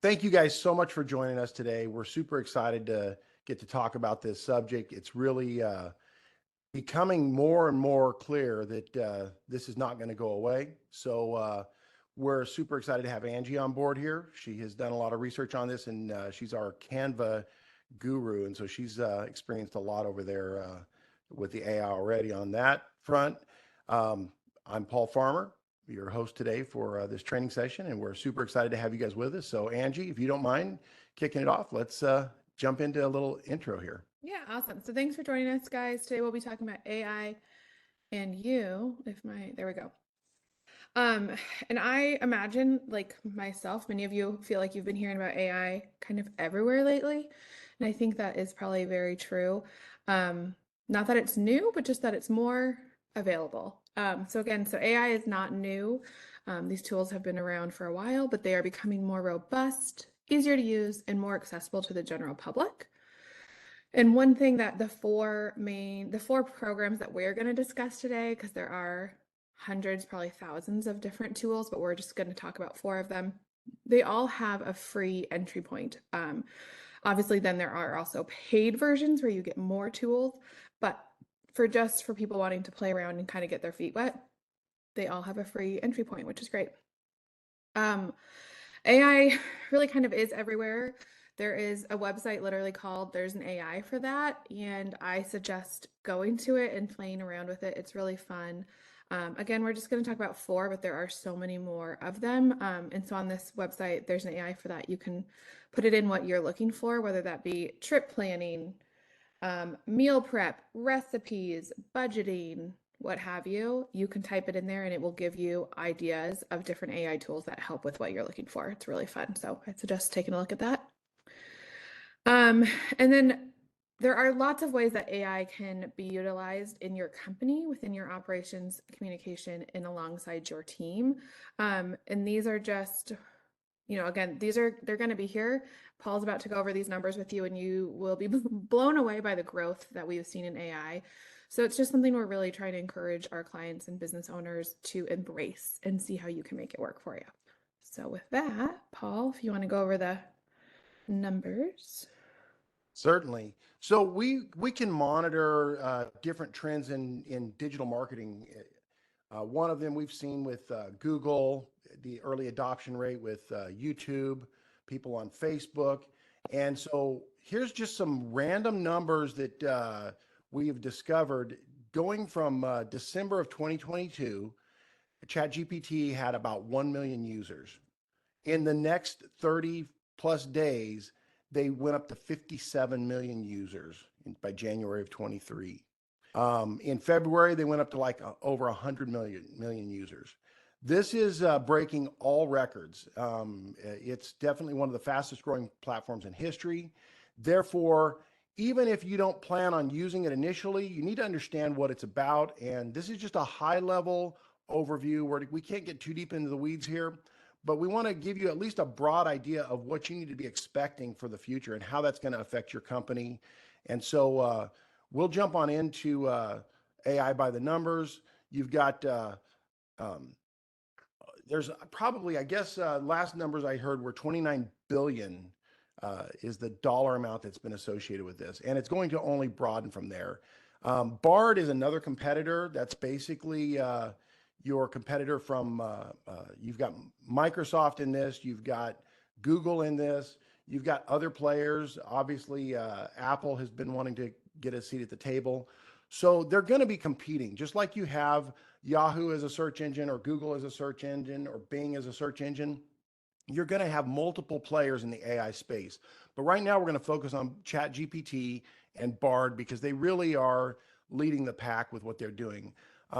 Thank you guys so much for joining us today. We're super excited to get to talk about this subject. It's really becoming more and more clear that this is not going to go away. So we're super excited to have Angie on board here. She has done a lot of research on this, and she's our Canva guru. And so she's experienced a lot over there with the AI already on that front. I'm Paul Farmer, your host today for this training session, and we're super excited to have you guys with us. So Angie, if you don't mind kicking it off, let's jump into a little intro here. Yeah, awesome. So thanks for joining us, guys. Today we'll be talking about AI and you. There we go. And I imagine, like myself, many of you feel like you've been hearing about AI kind of everywhere lately. And I think that is probably very true. Not that it's new, but just that it's more available. So AI is not new. These tools have been around for a while, but they are becoming more robust, easier to use, and more accessible to the general public. And one thing that the four programs that we're going to discuss today, because there are hundreds, probably thousands of different tools, but we're just going to talk about four of them. They all have a free entry point. Obviously, then there are also paid versions where you get more tools, but for people wanting to play around and kind of get their feet wet, they all have a free entry point, which is great. AI really kind of is everywhere. There is a website literally called There's an AI for that, and I suggest going to it and playing around with it. It's really fun. Again, we're just going to talk about four, but there are so many more of them. And so on this website, there's an AI for that. You can put it in what you're looking for, whether that be trip planning, meal prep, recipes, budgeting, what have you. You can type it in there and it will give you ideas of different AI tools that help with what you're looking for. It's really fun. So I suggest taking a look at that. And then there are lots of ways that AI can be utilized in your company, within your operations, communication, and alongside your team. And these are just, again, they're going to be here. Paul's about to go over these numbers with you, and you will be blown away by the growth that we've seen in AI. So it's just something we're really trying to encourage our clients and business owners to embrace and see how you can make it work for you. So with that, Paul, if you want to go over the numbers. Certainly. So we can monitor different trends in digital marketing. One of them we've seen with Google, the early adoption rate with YouTube, people on Facebook. And so here's just some random numbers that we have discovered going from December of 2022. ChatGPT had about 1 million users. In the next 30 plus days, they went up to 57 million users by January of 23. In February, they went up to like over 100 million users. This is breaking all records. It's definitely one of the fastest growing platforms in history. Therefore, even if you don't plan on using it initially, you need to understand what it's about. And this is just a high level overview where we can't get too deep into the weeds here, but we want to give you at least a broad idea of what you need to be expecting for the future and how that's going to affect your company. And so we'll jump on into AI by the numbers. You've got, there's probably, I guess, last numbers I heard were 29 billion is the dollar amount that's been associated with this. And it's going to only broaden from there. Bard is another competitor that's basically your competitor from, you've got Microsoft in this, you've got Google in this, you've got other players. Obviously, Apple has been wanting to get a seat at the table. So they're going to be competing, just like you have Yahoo as a search engine or Google as a search engine or Bing as a search engine. You're going to have multiple players in the AI space. But right now we're going to focus on ChatGPT and Bard because they really are leading the pack with what they're doing.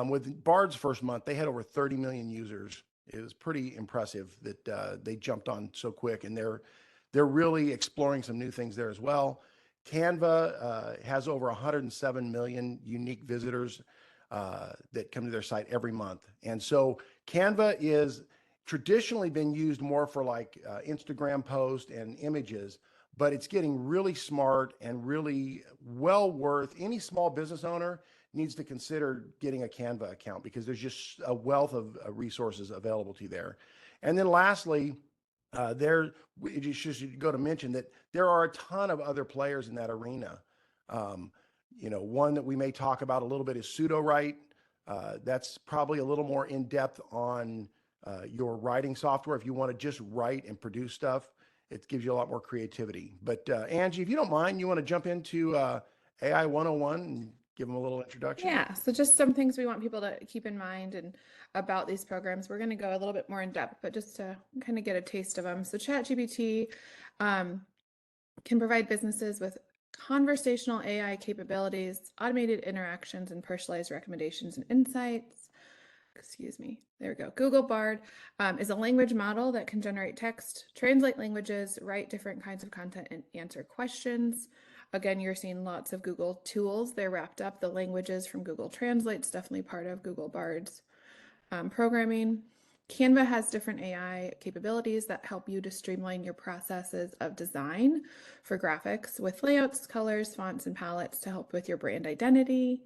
With Bard's first month, they had over 30 million users. It was pretty impressive that they jumped on so quick, and they're really exploring some new things there as well. Canva has over 107 million unique visitors that come to their site every month. And so Canva is traditionally been used more for like Instagram posts and images, but it's getting really smart and really well worth. Any small business owner needs to consider getting a Canva account because there's just a wealth of resources available to you there. And then lastly, There, it just should go to mention that there are a ton of other players in that arena. Um, one that we may talk about a little bit is Pseudo-Write. That's probably a little more in depth on your writing software. If you want to just write and produce stuff, it gives you a lot more creativity. But Angie, if you don't mind, you want to jump into AI 101 and give them a little introduction? Yeah, so just some things we want people to keep in mind and about these programs. We're going to go a little bit more in depth, but just to kind of get a taste of them. So ChatGPT um, can provide businesses with conversational AI capabilities, automated interactions, and personalized recommendations and insights. Excuse me. There we go. Google Bard is a language model that can generate text, translate languages, write different kinds of content, and answer questions. Again, you're seeing lots of Google tools. They're wrapped up. The languages from Google Translate's definitely part of Google Bard's programming. Canva has different AI capabilities that help you to streamline your processes of design for graphics with layouts, colors, fonts, and palettes to help with your brand identity.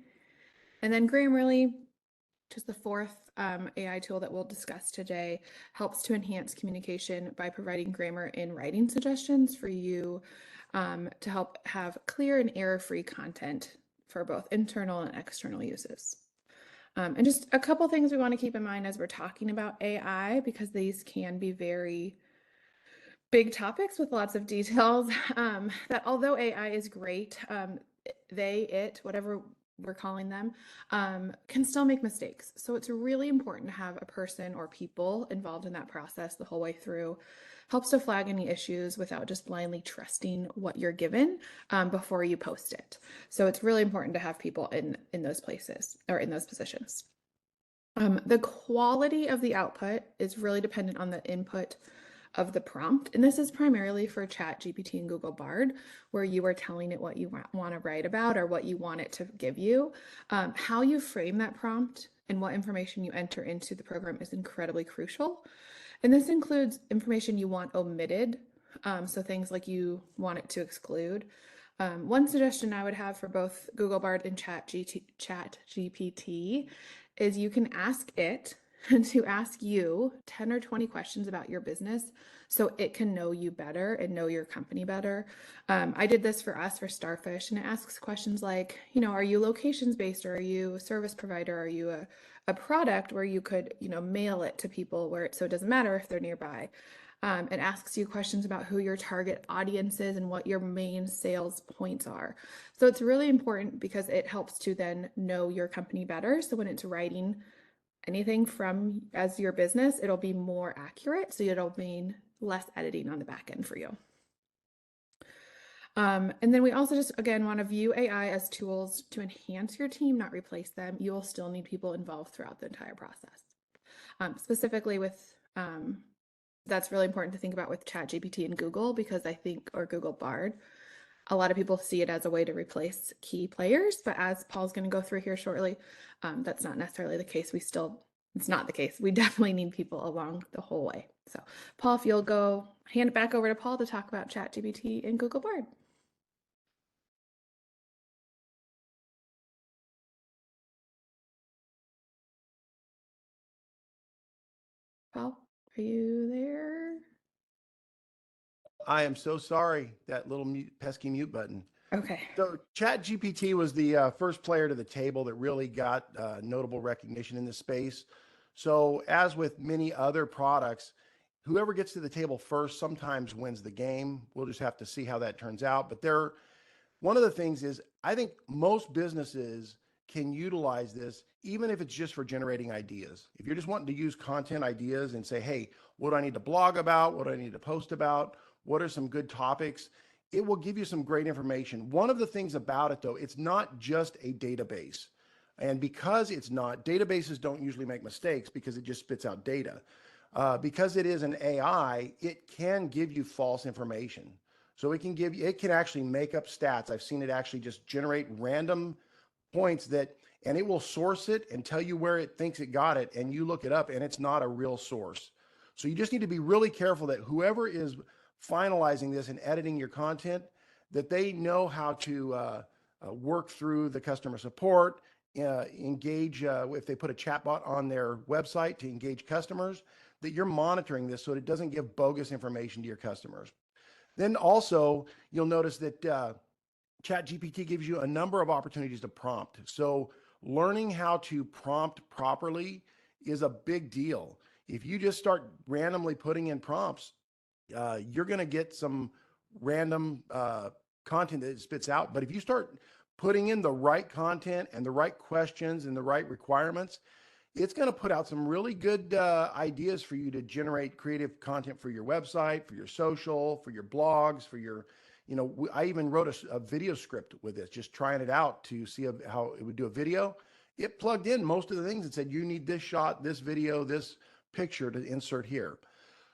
And then Grammarly, which is the fourth AI tool that we'll discuss today, helps to enhance communication by providing grammar and writing suggestions for you to help have clear and error-free content for both internal and external uses. And just a couple things we want to keep in mind as we're talking about AI, because these can be very big topics with lots of details, that although AI is great, whatever we're calling them, can still make mistakes. So it's really important to have a person or people involved in that process the whole way through. Helps to flag any issues without just blindly trusting what you're given before you post it. So it's really important to have people in those places or in those positions. The quality of the output is really dependent on the input of the prompt. And this is primarily for ChatGPT and Google Bard, where you are telling it what you want to write about or what you want it to give you. How you frame that prompt and what information you enter into the program is incredibly crucial. And this includes information you want omitted. So things like you want it to exclude. One suggestion I would have for both Google Bard and ChatGPT is you can ask it to ask you 10 or 20 questions about your business so it can know you better and know your company better. I did this for us for Starfish, and it asks questions like, are you locations based, or are you a service provider? Are you a product where you could, mail it to people so it doesn't matter if they're nearby? It asks you questions about who your target audience is and what your main sales points are. So it's really important because it helps to then know your company better. So when it's writing anything from as your business, it'll be more accurate. So it'll mean less editing on the back end for you. And then we also just, again, want to view AI as tools to enhance your team, not replace them. You will still need people involved throughout the entire process. Specifically with, that's really important to think about with ChatGPT and Google, because I think, or Google Bard, a lot of people see it as a way to replace key players, but as Paul's going to go through here shortly, that's not necessarily the case. It's not the case. We definitely need people along the whole way. So Paul, if you'll hand it back over to Paul to talk about ChatGPT and Google Bard. Paul, are you there? I am so sorry, that little pesky mute button. Okay. So ChatGPT was the first player to the table that really got notable recognition in this space. So as with many other products, whoever gets to the table first sometimes wins the game. We'll just have to see how that turns out. But one of the things is, I think most businesses can utilize this, even if it's just for generating ideas. If you're just wanting to use content ideas and say, hey, what do I need to blog about? What do I need to post about? What are some good topics? It will give you some great information. One of the things about it, though, it's not just a database. And because it's not, databases don't usually make mistakes because it just spits out data. Because it is an AI, it can give you false information. So it can actually make up stats. I've seen it actually just generate random points and it will source it and tell you where it thinks it got it, and you look it up and it's not a real source. So you just need to be really careful that whoever is finalizing this and editing your content, that they know how to work through the customer support engage, if they put a chatbot on their website to engage customers, that you're monitoring this so it doesn't give bogus information to your customers. Then also, you'll notice that ChatGPT gives you a number of opportunities to prompt. So learning how to prompt properly is a big deal. If you just start randomly putting in prompts, you're going to get some random content that it spits out. But if you start putting in the right content and the right questions and the right requirements, it's going to put out some really good ideas for you to generate creative content for your website, for your social, for your blogs, for your, I even wrote a video script with this, just trying it out to see how it would do a video. It plugged in most of the things and said, you need this shot, this video, this picture to insert here.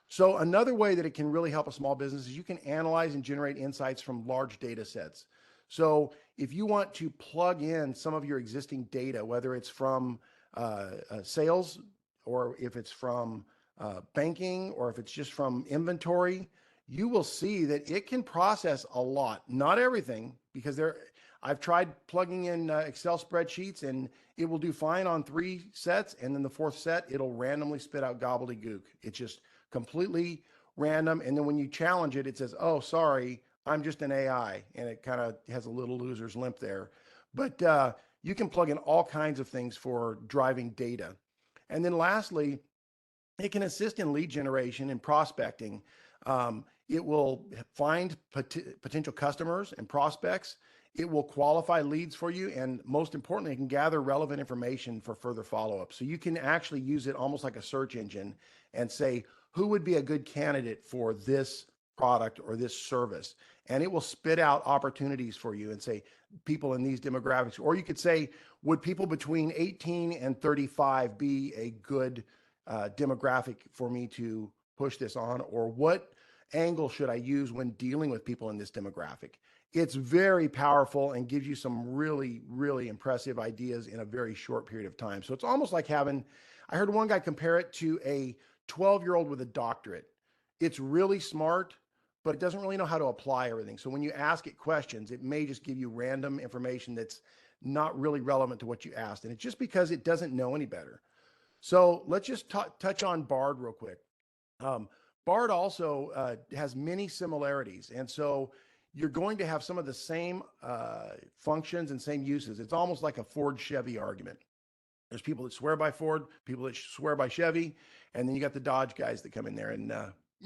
So another way that it can really help a small business is you can analyze and generate insights from large data sets. So if you want to plug in some of your existing data, whether it's from sales, or if it's from banking, or if it's just from inventory, you will see that it can process a lot. Not everything, because I've tried plugging in Excel spreadsheets and it will do fine on 3 sets, and then the 4th set, it'll randomly spit out gobbledygook. It's just completely random. And then when you challenge it, it says, oh, sorry, I'm just an AI. And it kind of has a little loser's limp there. But you can plug in all kinds of things for driving data. And then lastly, it can assist in lead generation and prospecting. It will find potential customers and prospects. It will qualify leads for you. And most importantly, it can gather relevant information for further follow-up. So you can actually use it almost like a search engine and say, who would be a good candidate for this product or this service? And it will spit out opportunities for you and say, people in these demographics. Or you could say, would people between 18 and 35 be a good demographic for me to push this on? Or what angle should I use when dealing with people in this demographic? It's very powerful and gives you some really, really impressive ideas in a very short period of time. So it's almost like having, I heard one guy compare it to a 12-year-old with a doctorate. It's really smart, but it doesn't really know how to apply everything. So when you ask it questions, it may just give you random information that's not really relevant to what you asked. And it's just because it doesn't know any better. So let's just touch on Bard real quick. Bard also has many similarities. And so you're going to have some of the same functions and same uses. It's almost like a Ford-Chevy argument. There's people that swear by Ford, people that swear by Chevy, and then you got the Dodge guys that come in there and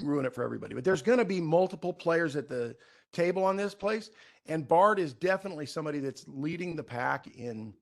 ruin it for everybody. But there's going to be multiple players at the table on this place, and Bard is definitely somebody that's leading the pack in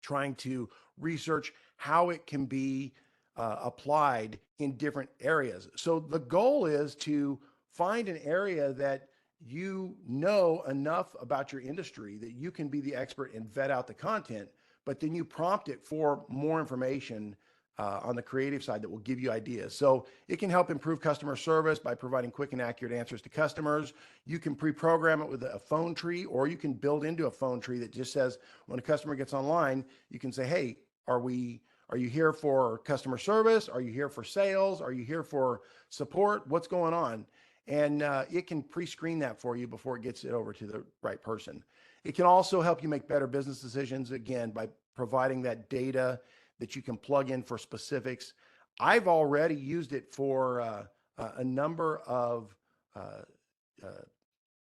trying to research how it can be applied in different areas. So the goal is to find an area that you know enough about your industry that you can be the expert and vet out the content, but then you prompt it for more information on the creative side that will give you ideas. So it can help improve customer service by providing quick and accurate answers to customers. You can pre-program it with a phone tree, or you can build into a phone tree that just says, when a customer gets online, you can say, hey, are you here for customer service? Are you here for sales? Are you here for support? What's going on? And it can pre-screen that for you before it gets it over to the right person. It can also help you make better business decisions, again, by providing that data that you can plug in for specifics. I've already used it for a number of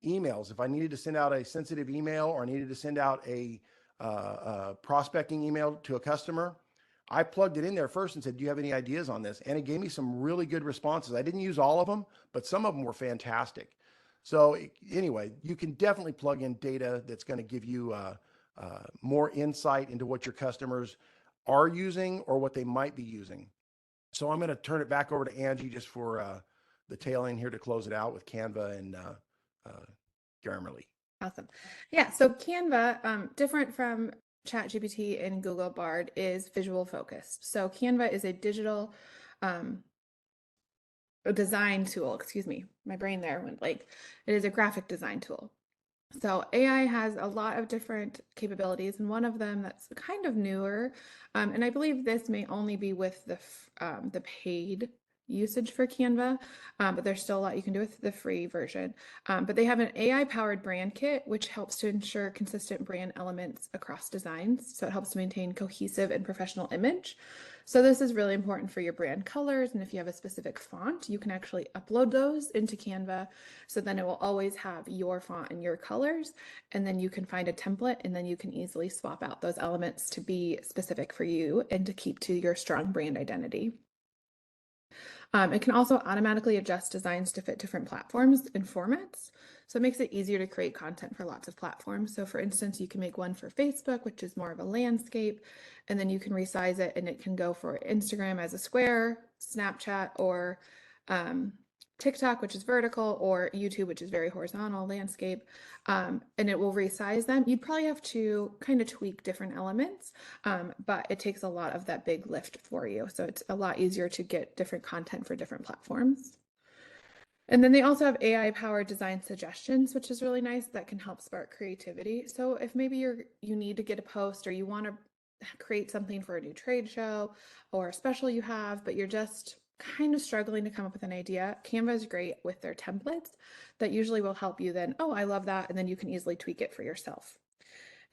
emails. If I needed to send out a sensitive email or needed to send out a prospecting email to a customer, I plugged it in there first and said, do you have any ideas on this? And it gave me some really good responses. I didn't use all of them, but some of them were fantastic. So anyway, you can definitely plug in data that's going to give you more insight into what your customers are using or what they might be using. So I'm going to turn it back over to Angie just for the tail end here to close it out with Canva and Grammarly. Awesome. Yeah, so Canva, different from ChatGPT and Google Bard, is visual focused. So Canva is a digital a design tool. Excuse me, my brain there went blank. It is a graphic design tool. So AI has a lot of different capabilities, and one of them that's kind of newer, and I believe this may only be with the paid usage for Canva, but there's still a lot you can do with the free version. But they have an AI-powered brand kit, which helps to ensure consistent brand elements across designs. So it helps to maintain cohesive and professional image. So this is really important for your brand colors. And if you have a specific font, you can actually upload those into Canva. So then it will always have your font and your colors. And then you can find a template and then you can easily swap out those elements to be specific for you and to keep to your strong brand identity. It can also automatically adjust designs to fit different platforms and formats. So it makes it easier to create content for lots of platforms. So for instance, you can make one for Facebook, which is more of a landscape, and then you can resize it and it can go for Instagram as a square, Snapchat, or TikTok, which is vertical, or YouTube, which is very horizontal landscape, and it will resize them. You'd probably have to kind of tweak different elements, but it takes a lot of that big lift for you. So it's a lot easier to get different content for different platforms. And then they also have AI-powered design suggestions, which is really nice. That can help spark creativity. So if maybe you need to get a post or you want to create something for a new trade show or a special you have, but you're just kind of struggling to come up with an idea, Canva is great with their templates that usually will help you then, oh, I love that. And then you can easily tweak it for yourself.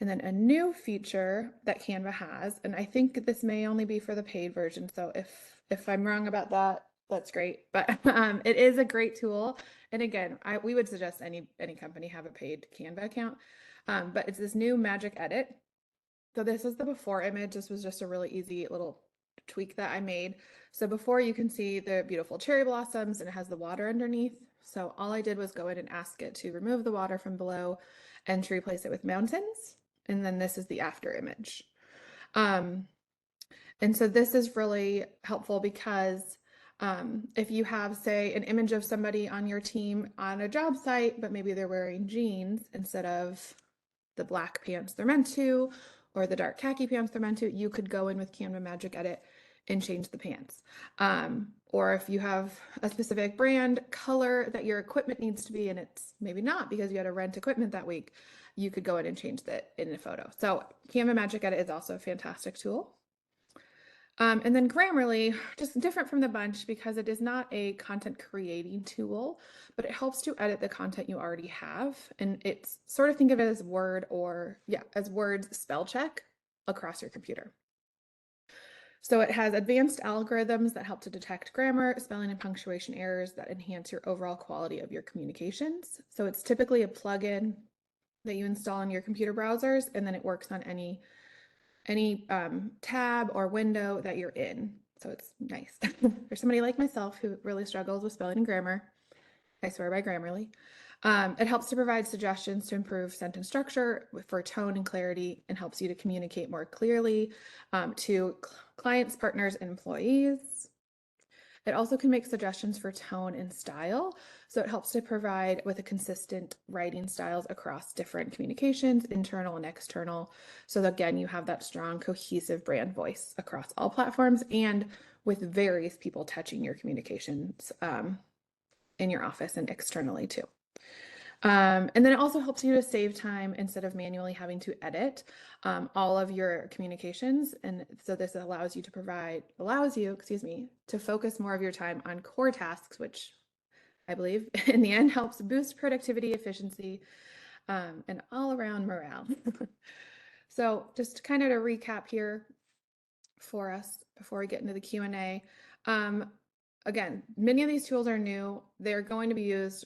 And then a new feature that Canva has, and I think this may only be for the paid version. So if I'm wrong about that, that's great. But it is a great tool. And again, we would suggest any company have a paid Canva account. But it's this new magic edit. So this is the before image. This was just a really easy little tweak that I made. So before, you can see the beautiful cherry blossoms and it has the water underneath. So all I did was go in and ask it to remove the water from below and to replace it with mountains. And then this is the after image. And so this is really helpful because if you have, say, an image of somebody on your team on a job site, but maybe they're wearing jeans instead of the black pants they're meant to, or the dark khaki pants they're meant to, you could go in with Canva Magic Edit and change the pants. Or if you have a specific brand color that your equipment needs to be, and it's maybe not because you had to rent equipment that week, you could go in and change that in a photo. So Canva Magic Edit is also a fantastic tool. And then Grammarly, just different from the bunch because it is not a content creating tool, but it helps to edit the content you already have. And it's sort of think of it as as words spell check across your computer. So it has advanced algorithms that help to detect grammar, spelling, and punctuation errors that enhance your overall quality of your communications. So it's typically a plugin that you install in your computer browsers, and then it works on any tab or window that you're in. So it's nice for somebody like myself who really struggles with spelling and grammar. I swear by Grammarly. It helps to provide suggestions to improve sentence structure for tone and clarity and helps you to communicate more clearly to clients, partners, and employees. It also can make suggestions for tone and style. So it helps to provide with a consistent writing styles across different communications, internal and external. So that, again, you have that strong, cohesive brand voice across all platforms and with various people touching your communications in your office and externally too. And then it also helps you to save time instead of manually having to edit all of your communications. And so this allows you, to focus more of your time on core tasks, which I believe in the end helps boost productivity, efficiency, and all around morale. So just kind of to recap here for us before we get into the Q&A. Again, many of these tools are new. They're going to be used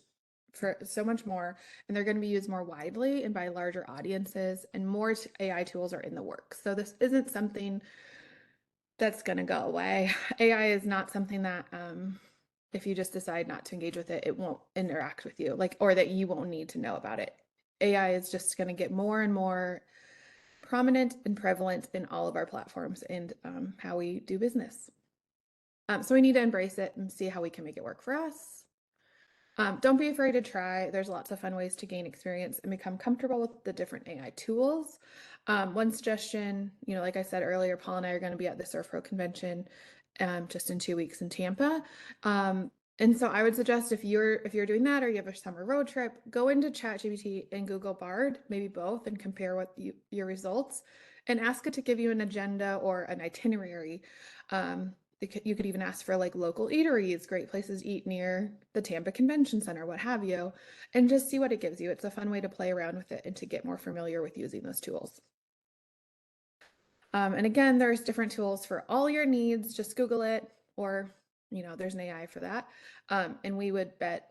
for so much more, and they're going to be used more widely and by larger audiences, and more AI tools are in the works. So this isn't something that's going to go away. AI is not something that if you just decide not to engage with it, it won't interact with you, or that you won't need to know about it. AI is just going to get more and more prominent and prevalent in all of our platforms and how we do business. So we need to embrace it and see how we can make it work for us. Don't be afraid to try. There's lots of fun ways to gain experience and become comfortable with the different AI tools. One suggestion, like I said earlier, Paul and I are going to be at the Surf Pro convention just in 2 weeks in Tampa. And so I would suggest if you're doing that or you have a summer road trip, go into ChatGPT and Google Bard, maybe both, and compare your results and ask it to give you an agenda or an itinerary You could even ask for like local eateries, great places to eat near the Tampa Convention Center, what have you, and just see what it gives you. It's a fun way to play around with it and to get more familiar with using those tools. And again, there's different tools for all your needs. Just Google it, or there's an AI for that. And we would bet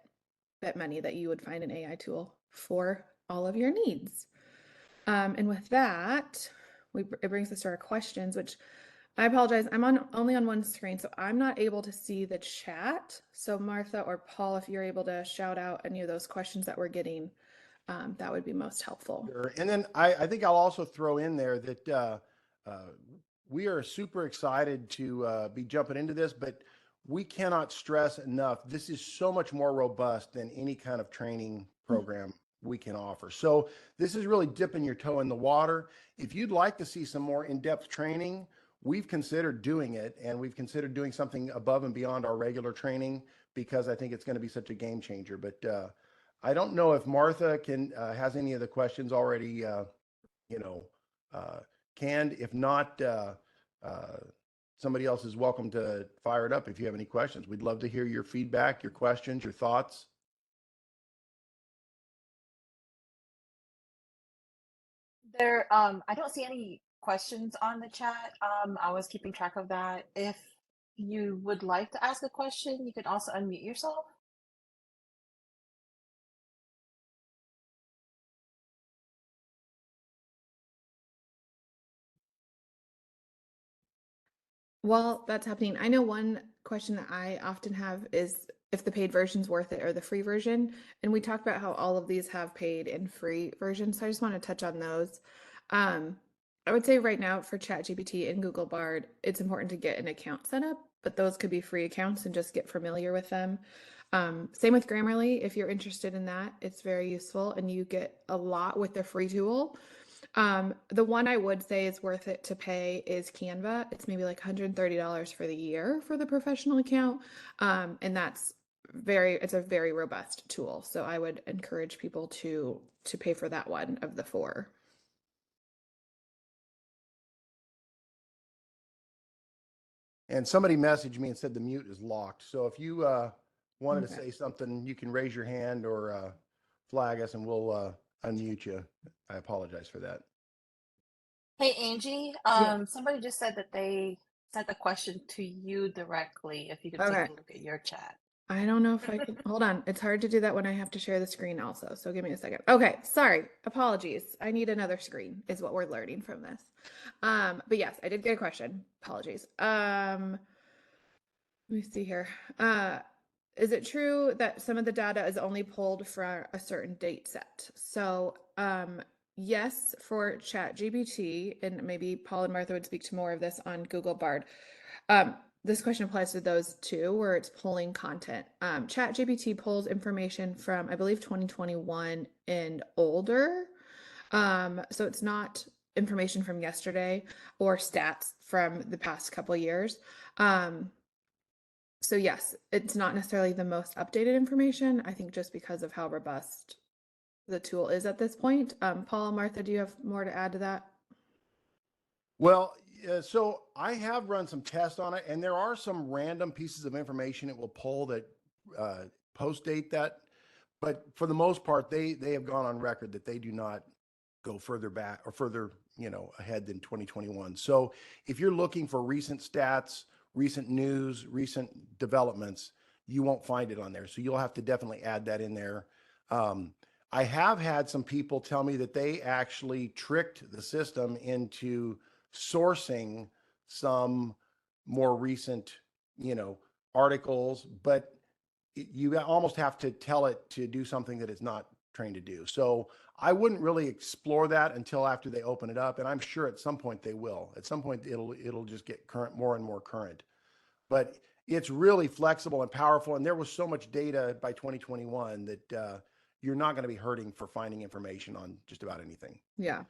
money that you would find an AI tool for all of your needs. And with that, it brings us to our questions, which I apologize. I'm only on one screen, so I'm not able to see the chat. So Martha or Paul, if you're able to shout out any of those questions that we're getting, that would be most helpful. Sure. And then I think I'll also throw in there that we are super excited to be jumping into this, but we cannot stress enough. This is so much more robust than any kind of training program we can offer. So this is really dipping your toe in the water. If you'd like to see some more in-depth training, we've considered doing it, and we've considered doing something above and beyond our regular training because I think it's going to be such a game changer. But I don't know if Martha has any of the questions already, you know, canned. If not, somebody else is welcome to fire it up if you have any questions. We'd love to hear your feedback, your questions, your thoughts. I don't see any questions on the chat. I was keeping track of that. If you would like to ask a question, you can also unmute yourself. While that's happening, I know one question that I often have is if the paid version's worth it or the free version. And we talked about how all of these have paid and free versions. So I just want to touch on those. I would say right now for ChatGPT and Google Bard, it's important to get an account set up, but those could be free accounts and just get familiar with them. Same with Grammarly. If you're interested in that, it's very useful and you get a lot with the free tool. The one I would say is worth it to pay is Canva. It's maybe like $130 for the year for the professional account. And it's a very robust tool. So I would encourage people to pay for that one of the four. And somebody messaged me and said the mute is locked. So if you wanted to Okay. say something, you can raise your hand or flag us and we'll unmute you. I apologize for that. Hey, Angie, Yeah. somebody just said that they sent a question to you directly, if you could take Okay. a look at your chat. I don't know if I can, hold on. It's hard to do that when I have to share the screen also. So give me a second. Okay. Sorry. Apologies. I need another screen is what we're learning from this. But yes, I did get a question. Apologies. Let me see here. Is it true that some of the data is only pulled for a certain date set? So, yes, for ChatGPT, and maybe Paul and Martha would speak to more of this on Google Bard. This question applies to those too, where it's pulling content. ChatGPT pulls information from, I believe, 2021 and older. So it's not information from yesterday or stats from the past couple years. So yes, it's not necessarily the most updated information. I think just because of how robust the tool is at this point. Paul, Martha, do you have more to add to that? Well, so I have run some tests on it, and there are some random pieces of information it will pull that post date that, but for the most part, they have gone on record that they do not go further back or further, ahead than 2021. So if you're looking for recent stats, recent news, recent developments, you won't find it on there. So you'll have to definitely add that in there. I have had some people tell me that they actually tricked the system into sourcing some more recent, articles, but you almost have to tell it to do something that it's not trained to do. So I wouldn't really explore that until after they open it up, and I'm sure at some point they will. At some point it'll just get current, more and more current. But it's really flexible and powerful, and there was so much data by 2021 that you're not going to be hurting for finding information on just about anything. Yeah.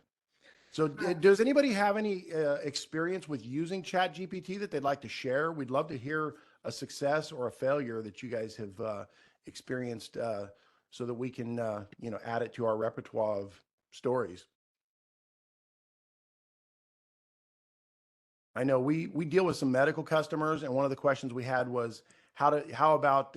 So does anybody have any experience with using ChatGPT that they'd like to share? We'd love to hear a success or a failure that you guys have experienced so that we can, add it to our repertoire of stories. I know we deal with some medical customers, and one of the questions we had was how about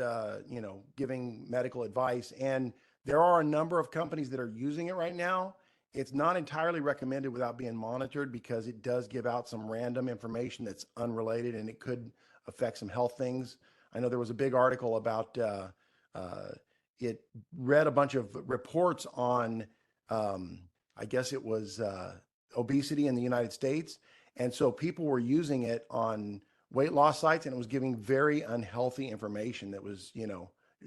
giving medical advice? And there are a number of companies that are using it right now. It's not entirely recommended without being monitored because it does give out some random information that's unrelated and it could affect some health things. I know there was a big article about it read a bunch of reports on I guess it was obesity in the United States, and so people were using it on weight loss sites, and it was giving very unhealthy information that was,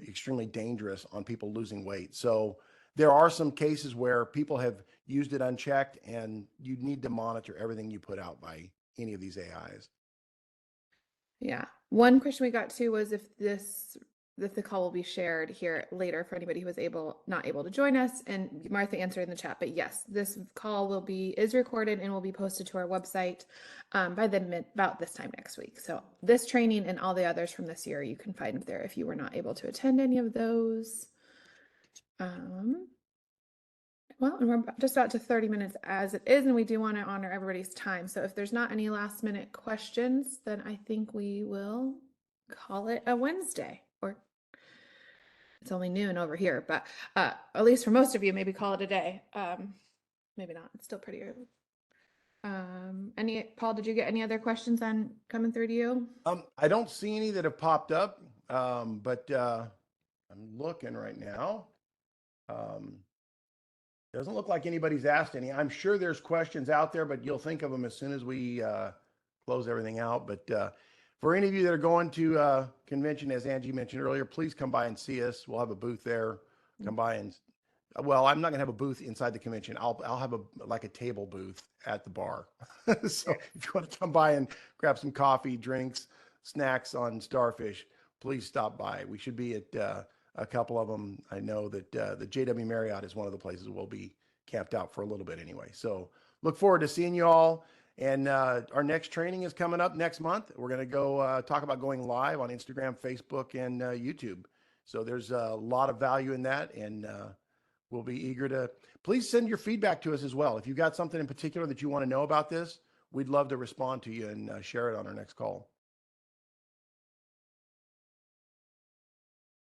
extremely dangerous on people losing weight. So there are some cases where people have used it unchecked, and you need to monitor everything you put out by any of these AIs. Yeah. One question we got too was if the call will be shared here later for anybody who was not able to join us. And Martha answered in the chat, but yes, this call is recorded and will be posted to our website by about this time next week. So this training and all the others from this year you can find there if you were not able to attend any of those. Well, and we're just about to 30 minutes as it is, and we do want to honor everybody's time. So if there's not any last minute questions, then I think we will call it a Wednesday. Or it's only noon over here, but at least for most of you, maybe call it a day. Maybe not. It's still pretty early. Paul, did you get any other questions on coming through to you? I don't see any that have popped up, but I'm looking right now. Doesn't look like anybody's asked any. I'm sure there's questions out there, but you'll think of them as soon as we close everything out. But for any of you that are going to convention, as Angie mentioned earlier, please come by and see us. We'll have a booth there. Come by and, well, I'm not gonna have a booth inside the convention. I'll have a table booth at the bar. So if you want to come by and grab some coffee, drinks, snacks on Starfish, please stop by. We should be at a couple of them. I know that the JW Marriott is one of the places we'll be camped out for a little bit anyway. So look forward to seeing you all. And our next training is coming up next month. We're going to go talk about going live on Instagram, Facebook, and YouTube. So there's a lot of value in that. And we'll be eager to, please send your feedback to us as well. If you've got something in particular that you want to know about this, we'd love to respond to you and share it on our next call.